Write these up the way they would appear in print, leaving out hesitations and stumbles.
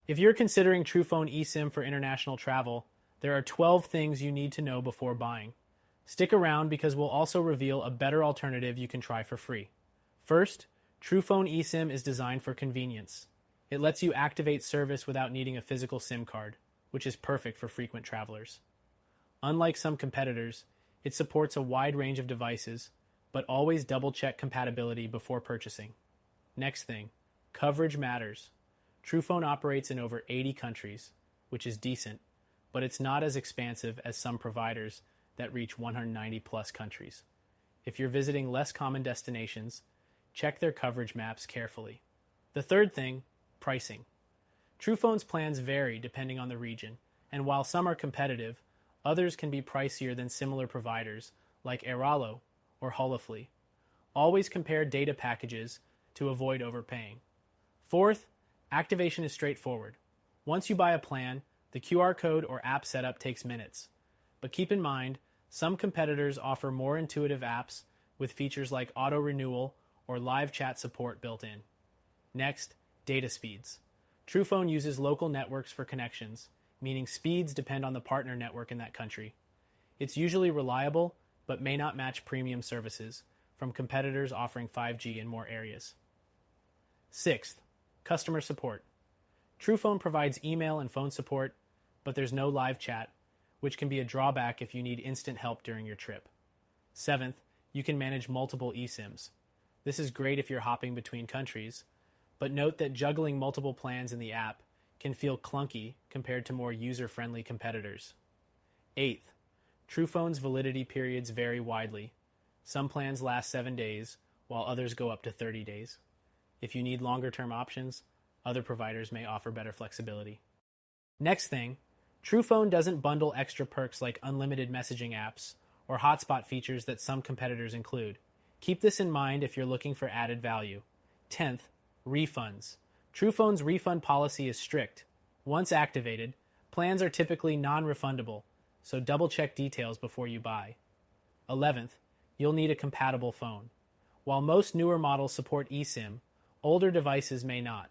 If you're considering Truphone eSIM for international travel, there are 12 things you need to know before buying. Stick around because we'll also reveal a better alternative you can try for free. First, Truphone eSIM is designed for convenience. It lets you activate service without needing a physical SIM card, which is perfect for frequent travelers. Unlike some competitors, it supports a wide range of devices, but always double-check compatibility before purchasing. Next thing, coverage matters. Truphone operates in over 80 countries, which is decent, but it's not as expansive as some providers that reach 190 plus countries. If you're visiting less common destinations, check their coverage maps carefully. The third thing, pricing. Truphone's plans vary depending on the region, and while some are competitive, others can be pricier than similar providers like Airalo or Holofly. Always compare data packages to avoid overpaying. Fourth, activation is straightforward. Once you buy a plan, the QR code or app setup takes minutes. But keep in mind, some competitors offer more intuitive apps with features like auto renewal or live chat support built in. Next, data speeds. Truphone uses local networks for connections, meaning speeds depend on the partner network in that country. It's usually reliable, but may not match premium services from competitors offering 5G in more areas. Sixth, customer support. Truphone provides email and phone support, but there's no live chat, which can be a drawback if you need instant help during your trip. Seventh, you can manage multiple eSIMs. This is great if you're hopping between countries, but note that juggling multiple plans in the app can feel clunky compared to more user-friendly competitors. Eighth, Truphone's validity periods vary widely. Some plans last 7 days, while others go up to 30 days. If you need longer-term options, other providers may offer better flexibility. Next thing, Truphone doesn't bundle extra perks like unlimited messaging apps or hotspot features that some competitors include. Keep this in mind if you're looking for added value. 10th, refunds. Truphone's refund policy is strict. Once activated, plans are typically non-refundable, so double-check details before you buy. 11th, you'll need a compatible phone. While most newer models support eSIM, older devices may not.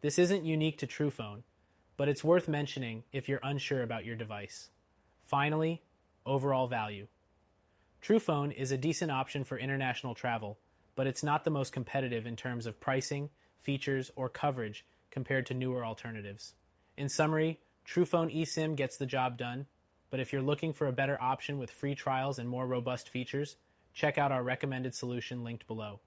This isn't unique to Truphone, but it's worth mentioning if you're unsure about your device. Finally, overall value. Truphone is a decent option for international travel, but it's not the most competitive in terms of pricing, features, or coverage compared to newer alternatives. In summary, Truphone eSIM gets the job done, but if you're looking for a better option with free trials and more robust features, check out our recommended solution linked below.